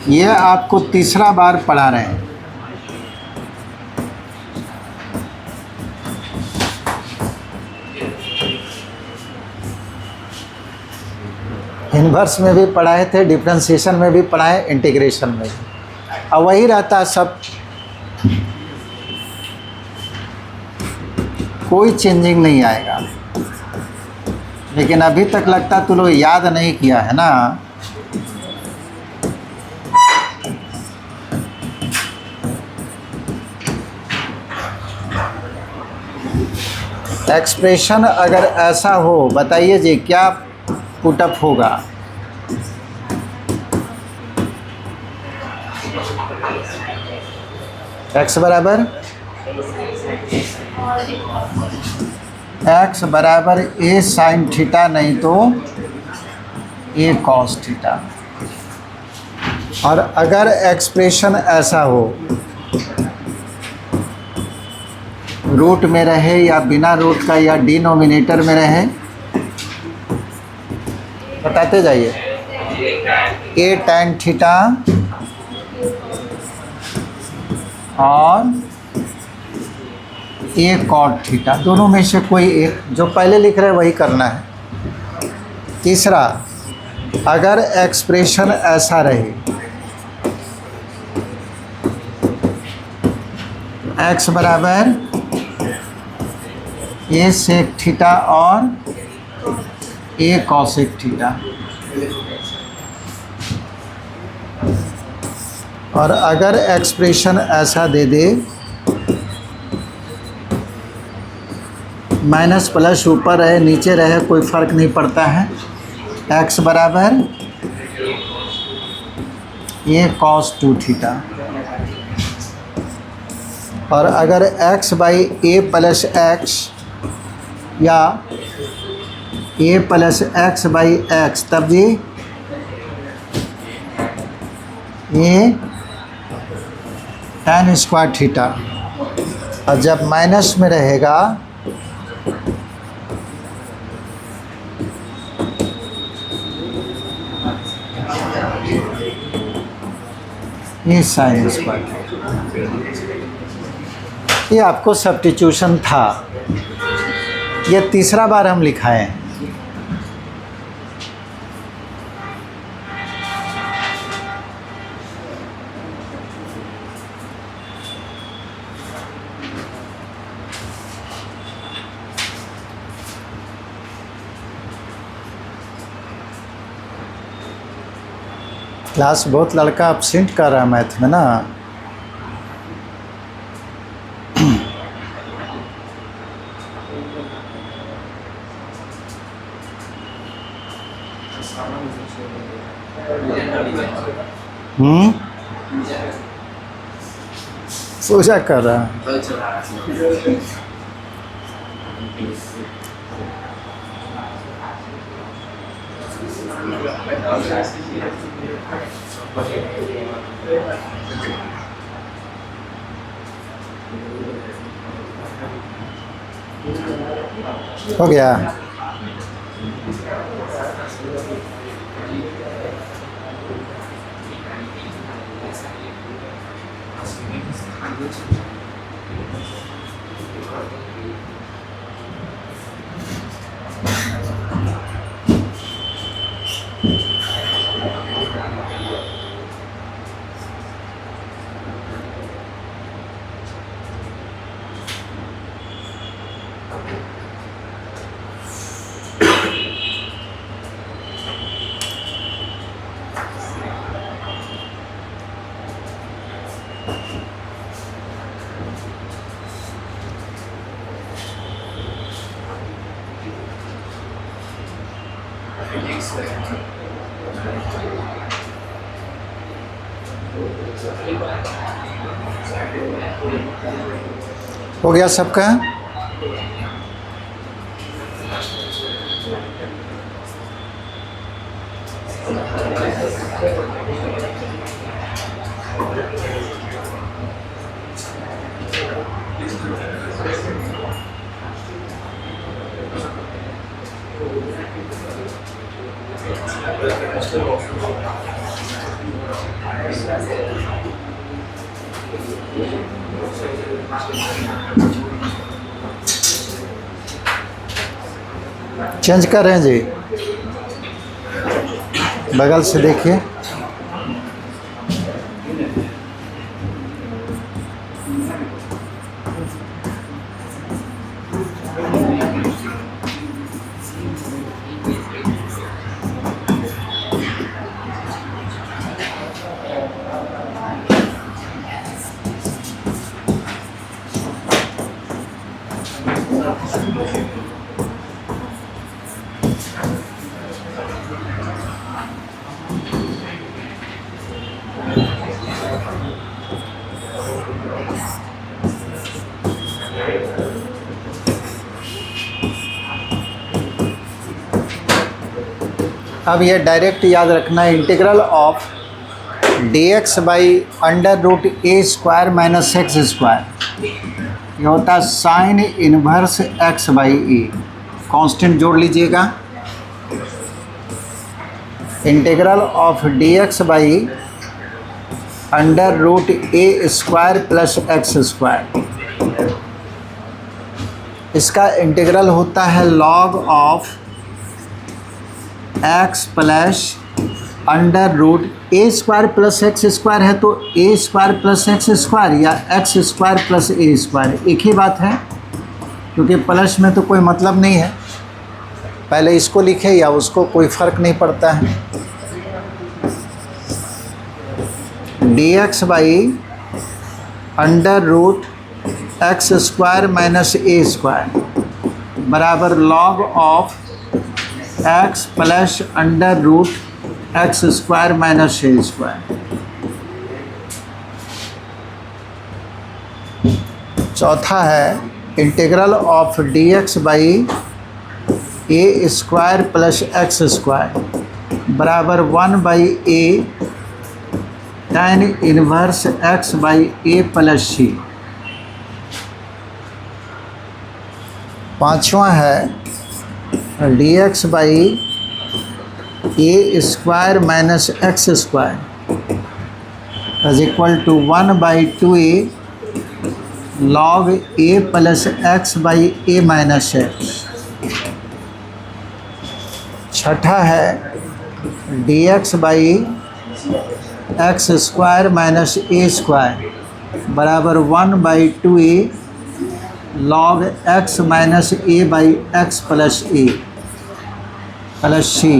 ये आपको तीसरा बार पढ़ा रहे हैं। इन्वर्स में भी पढ़ाए थे, डिफरेंशिएशन में भी पढ़ाए, इंटीग्रेशन में भी, और वही रहता है सब, कोई चेंजिंग नहीं आएगा। लेकिन अभी तक लगता तू लोग याद नहीं किया है ना। एक्सप्रेशन अगर ऐसा हो, बताइए जी क्या पुटअप होगा? x बराबर a sin थीटा, नहीं तो a cos थीटा। और अगर एक्सप्रेशन ऐसा हो, रूट में रहे या बिना रूट का या डिनोमिनेटर में रहे, बताते जाइए। a tan थीटा और a cot थीटा, दोनों में से कोई एक, जो पहले लिख रहे हैं वही करना है। तीसरा, अगर एक्सप्रेशन ऐसा रहे, x बराबर a sec थीटा और a cosec थीटा, और अगर एक्सप्रेशन ऐसा दे दे, माइनस प्लस ऊपर रहे नीचे रहे कोई फ़र्क नहीं पड़ता है, x बराबर a cos 2 थीटा। और अगर x by a plus x या ए प्लस एक्स बाई एक्स, तब जी ये tan स्क्वायर थीटा, और जब माइनस में रहेगा ये साइन स्क्वायर। ये आपको सब्स्टिट्यूशन था, ये तीसरा बार हम लिखाए हैं। क्लास बहुत लड़का absent कर रहा है मैथ में ना। पूजा कर रहा है। हो गया। हो गया सबका। चेंज कर रहे हैं जी, बगल से देखिए। अब ये डायरेक्ट याद रखना है, integral of d x by under root a square minus x square, ये होता है sine inverse x by e. Constant जोड़ लीजिएगा। Integral of d x by under root a square plus x square, इसका इंटीग्रल होता है log of x plus under root a square plus x square है तो a square plus x square या x square plus a square एक ही बात है, क्योंकि प्लस में तो कोई मतलब नहीं है। पहले इसको लिखे या उसको, कोई फ़र्क नहीं पड़ता है। D x by under root x square minus a square बराबर log of x plus under root x square minus a square. चौथा है integral of d x by a square plus x square बराबर 1 by a tan inverse x by a plus c. पाँचवा है d x by a square minus x square is equal to 1/2a log a plus x by a minus x. छठा है d x by x square minus a square बराबर 1/2a log x minus a by x plus a plus c.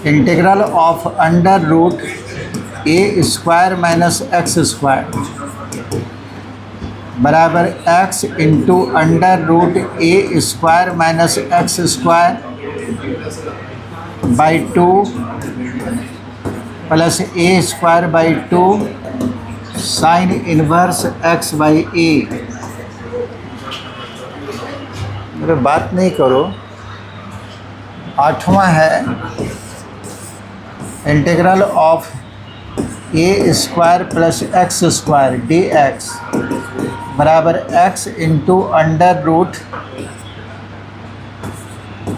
Integral of under root a square minus x square बराबर x into under root a square minus x square by 2 plus a square by 2 sine inverse x by a. मेरे बात नहीं करो। आठवां है integral of a square plus x square d x बराबर x into under root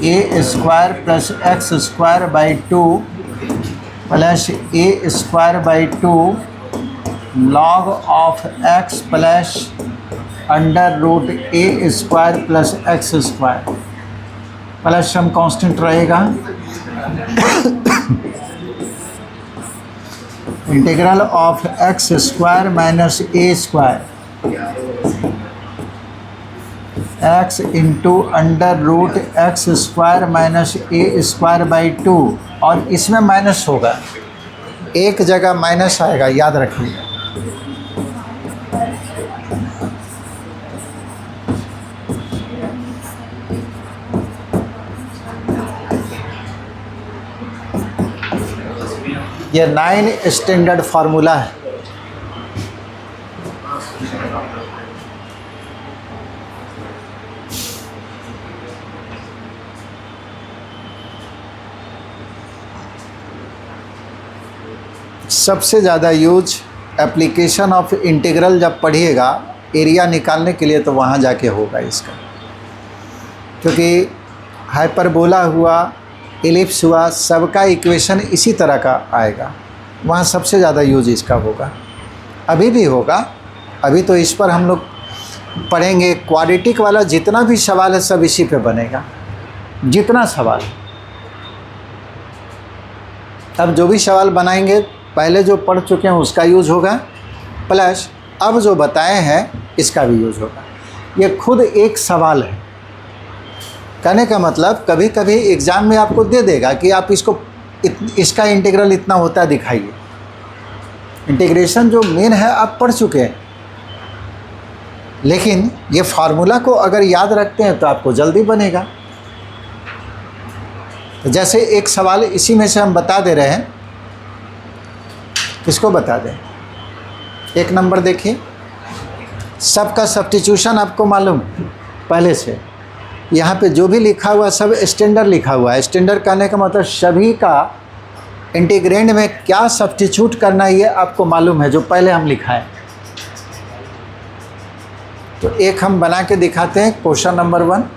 a square plus x square by 2 plus a square by 2 log of x plus under root a square plus x square plus some constant रहेगा। Integral of x square minus a square x into under root x square minus a square by 2 और इसमें माइनस होगा, एक जगह माइनस आएगा, याद रखिएगा। ये 9 स्टैंडर्ड फार्मूला है। सबसे ज़्यादा यूज एप्लीकेशन ऑफ इंटीग्रल जब पढ़िएगा एरिया निकालने के लिए तो वहाँ जाके होगा इसका, क्योंकि हाइपरबोला हुआ, एलिप्स हुआ, सबका इक्वेशन इसी तरह का आएगा, वहाँ सबसे ज़्यादा यूज इसका होगा। अभी भी होगा, अभी तो इस पर हम लोग पढ़ेंगे। क्वाड्रेटिक वाला जितना भी सवाल है सब इसी पे बनेगा, जितना सवाल। अब जो भी सवाल बनाएंगे पहले जो पढ़ चुके हैं उसका यूज होगा, प्लस अब जो बताए हैं इसका भी यूज होगा। ये खुद एक सवाल है। कहने का मतलब कभी कभी एग्ज़ाम में आपको दे देगा कि आप इसका इंटीग्रल इतना होता है दिखाइए। इंटीग्रेशन जो मेन है आप पढ़ चुके हैं, लेकिन ये फार्मूला को अगर याद रखते हैं तो आपको जल्दी बनेगा। तो जैसे एक सवाल इसी में से हम बता दे रहे हैं, किसको बता दें? एक नंबर देखिए, सबका सब्स्टिट्यूशन आपको मालूम पहले से, यहाँ पे जो भी लिखा हुआ सब स्टैंडर्ड लिखा हुआ है। स्टैंडर्ड कहने का मतलब सभी का इंटीग्रेंड में क्या सब्स्टिट्यूट करना है ये आपको मालूम है, जो पहले हम लिखा है। तो एक हम बना के दिखाते हैं, क्वेश्चन नंबर 1।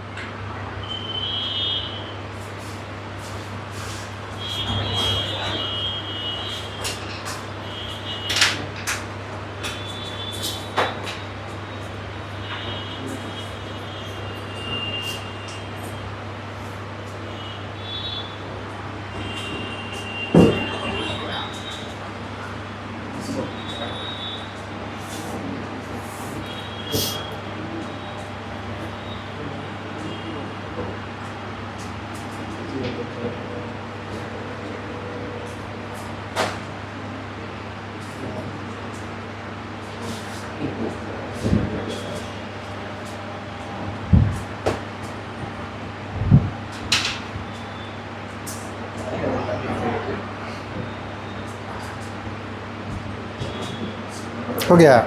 हो गया।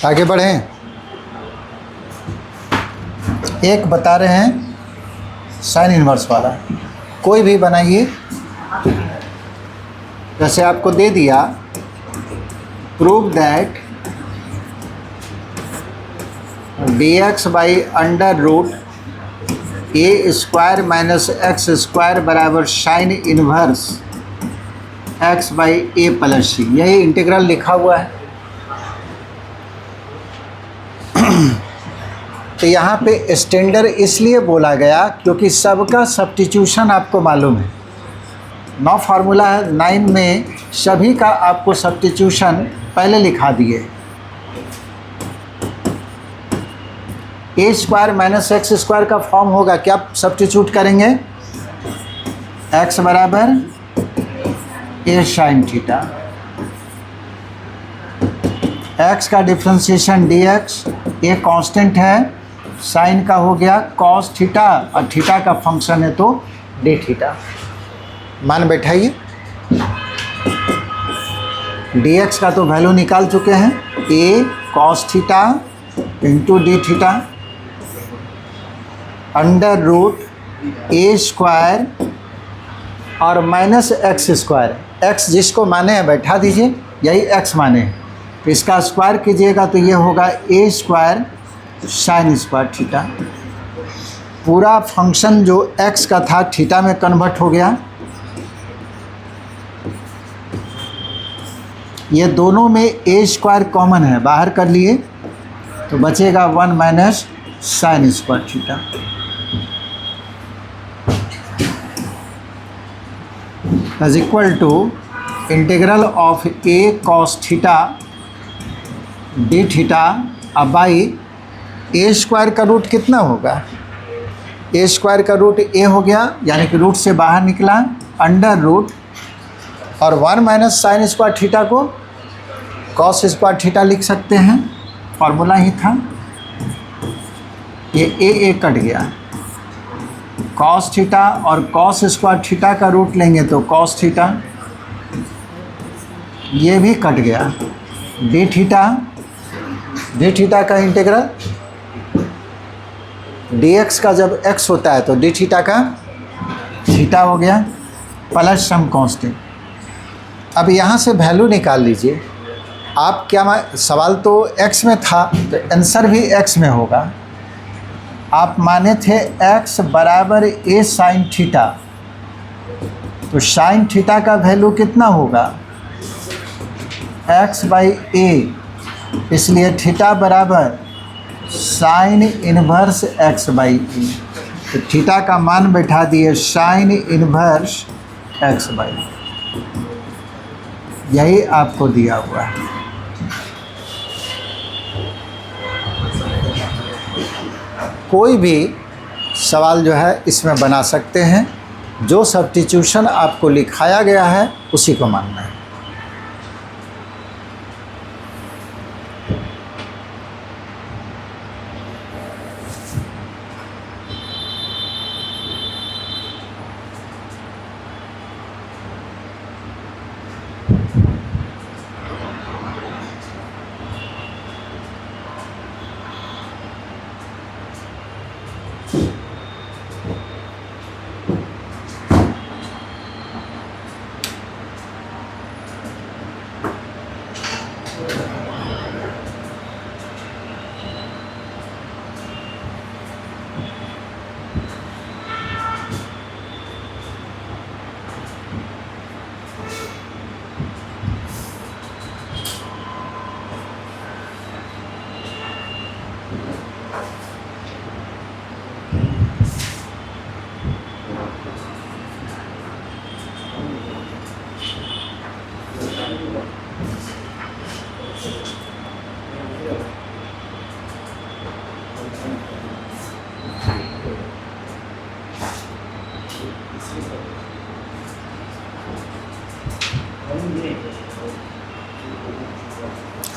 आगे बढ़ें। एक बता रहे हैं साइन इनवर्स वाला, कोई भी बनाइए। जैसे आपको दे दिया, prove that dx by under root a square minus x square बराबर sine inverse x by a plus c. यही इंटीग्रल लिखा हुआ है। तो यहाँ पे स्टैंडर्ड इसलिए बोला गया क्योंकि सबका सब्स्टिट्यूशन आपको मालूम है। 9 फार्मूला है, 9 में सभी का आपको सब्स्टिट्यूशन पहले लिखा दिए। ए स्क्वायर माइनस एक्स स्क्वायर का फॉर्म होगा, क्या सब्स्टिट्यूट करेंगे? x बराबर ए साइन थीटा, x का डिफ्रेंशिएशन dx, ये कांस्टेंट है, साइन का हो गया कॉस थीटा और थीटा का फंक्शन है तो डी थीटा। मान बैठाइए। dx का तो वैल्यू निकाल चुके हैं, a cos theta into d theta under root a square और माइनस एक्स स्क्वायर। एक्स जिसको माने हैं बैठा दीजिए, यही एक्स माने हैं, तो इसका स्क्वायर कीजिएगा तो ये होगा ए स्क्वायर साइन स्क्वायर थीटा। पूरा फंक्शन जो एक्स का था थीटा में कन्वर्ट हो गया। ये दोनों में ए स्क्वायर कॉमन है, बाहर कर लिए तो बचेगा 1 minus sine square theta. Is equal to integral of a cos theta d theta अब बाई ए स्क्वायर का रूट कितना होगा? ए स्क्वायर का रूट ए हो गया, यानी कि रूट से बाहर निकला, अंडर रूट और 1 माइनस साइन स्क्वायर थीटा को कॉस स्क्वायर थीटा लिख सकते हैं, फार्मूला ही था। ये ए कट गया, कॉस थीटा और कॉस स्क्वायर थीटा का रूट लेंगे तो कॉस थीटा, ये भी कट गया। डी थीटा का इंटीग्रल dx का जब x होता है तो डी थीटा का थीटा हो गया प्लस सम कांस्टेंट। अब यहाँ से वैल्यू निकाल लीजिए। आप क्या सवाल तो x में था तो आंसर भी x में होगा। आप माने थे x बराबर ए साइन थीटा, तो साइन थीटा का वैल्यू कितना होगा? x बाई ए, इसलिए थीटा बराबर साइन इनवर्स x बाई ए। तो थीटा का मान बैठा दिए साइन इनवर्स x बाई, यही आपको दिया हुआ है। कोई भी सवाल जो है इसमें बना सकते हैं, जो सब्स्टिट्यूशन आपको लिखाया गया है उसी को मानना है।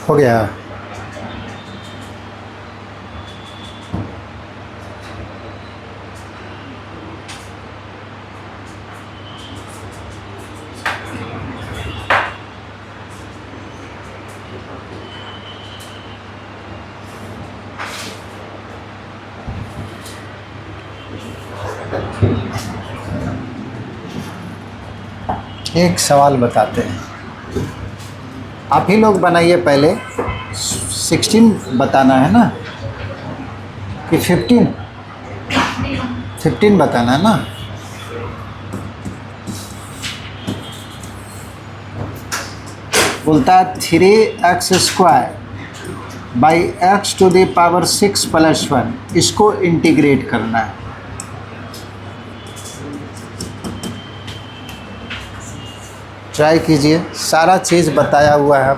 हो गया। एक सवाल बताते हैं, आप ही लोग बनाइए। पहले 16 बताना है ना कि 15 बताना है ना। बोलता है 3x² बाई x⁻6 + 1, इसको इंटीग्रेट करना है। ट्राई कीजिए, सारा चीज़ बताया हुआ है।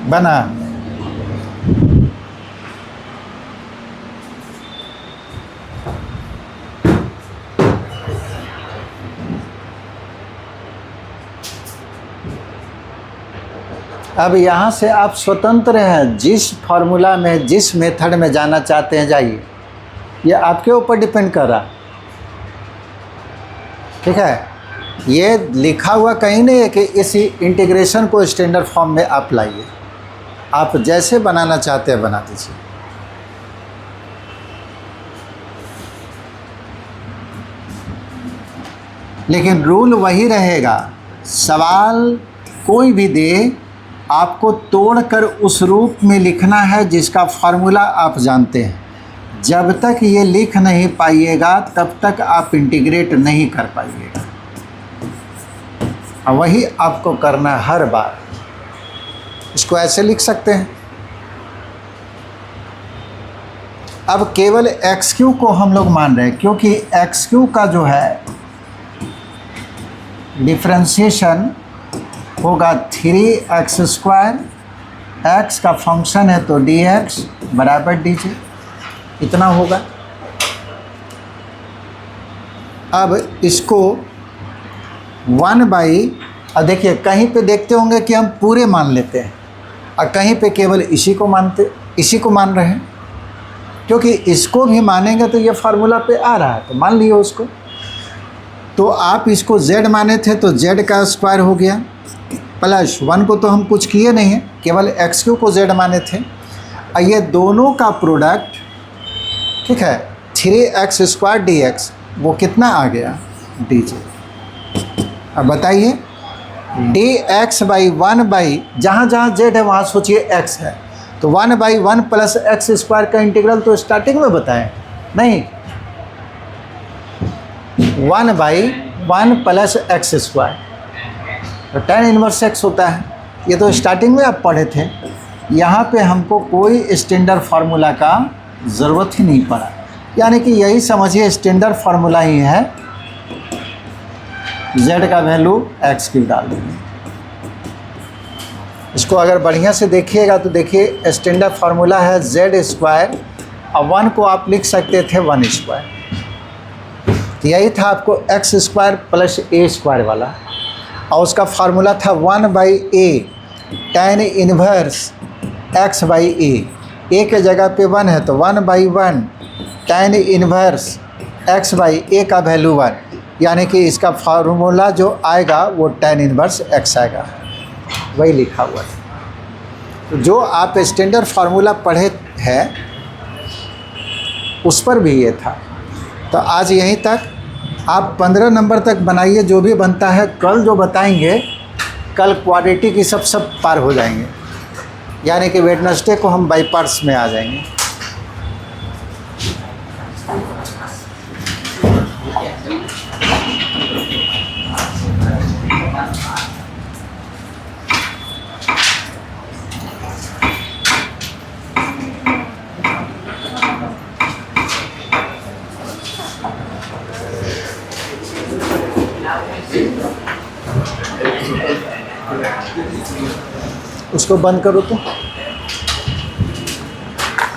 बना। अब यहाँ से आप स्वतंत्र हैं, जिस फॉर्मूला में, जिस मेथड में जाना चाहते हैं जाइए, ये आपके ऊपर डिपेंड कर रहा। ठीक है, ये लिखा हुआ कहीं नहीं है कि इस इंटीग्रेशन को स्टैंडर्ड फॉर्म में आप लाइए। आप जैसे बनाना चाहते हैं बना दीजिए। लेकिन रूल वही रहेगा, सवाल कोई भी दे, आपको तोड़कर उस रूप में लिखना है जिसका फार्मूला आप जानते हैं। जब तक ये लिख नहीं पाइएगा तब तक आप इंटीग्रेट नहीं कर पाइएगा। वही आपको करना है हर बार। इसको ऐसे लिख सकते हैं। अब केवल XQ को हम लोग मान रहे हैं, क्योंकि XQ का जो है डिफ्रेंशिएशन होगा 3x²। x का फंक्शन है तो dx बराबर dj, इतना होगा। अब इसको 1/, और देखिए कहीं पे देखते होंगे कि हम पूरे मान लेते हैं और कहीं पे केवल इसी को मान रहे हैं, क्योंकि इसको भी मानेंगे तो ये फार्मूला पे आ रहा है तो मान लिए उसको। तो आप इसको z माने थे तो z का स्क्वायर हो गया, प्लस 1 को तो हम कुछ किए नहीं है, केवल XQ को z माने थे। और ये दोनों का प्रोडक्ट, ठीक है, 3x² dx, वो कितना आ गया dj। अब बताइए, dx/1/, जहाँ जहाँ z है वहाँ सोचिए x है, तो 1/1 + x² का इंटीग्रल तो स्टार्टिंग में बताएं नहीं, 1/1 + x², तो tan इनवर्स x होता है। ये तो स्टार्टिंग में आप पढ़े थे। यहाँ पे हमको कोई स्टैंडर्ड फार्मूला का ज़रूरत ही नहीं पड़ा, यानी कि यही समझिए स्टैंडर्ड फार्मूला ही है। z का वैल्यू x³ डाल देंगे। इसको अगर बढ़िया से देखिएगा तो देखिए स्टैंडर्ड फार्मूला है z², और 1 को आप लिख सकते थे 1²। तो यही था आपको x² + a² वाला, और उसका फार्मूला था 1/a tan inverse x/a। a के जगह पे 1 है तो 1/1 tan इनवर्स x बाई ए का वैल्यू 1, यानी कि इसका फार्मूला जो आएगा वो tan इनवर्स x आएगा, वही लिखा हुआ है। तो जो आप स्टैंडर्ड फार्मूला पढ़े हैं उस पर भी ये था। तो आज यहीं तक, आप 15 नंबर तक बनाइए, जो भी बनता है कल जो बताएंगे, कल क्वाड्रेटिक की सब पार हो जाएंगे, यानी कि वेडनेसडे को हम बाई पार्ट्स में आ जाएंगे। उसको बंद करो तो।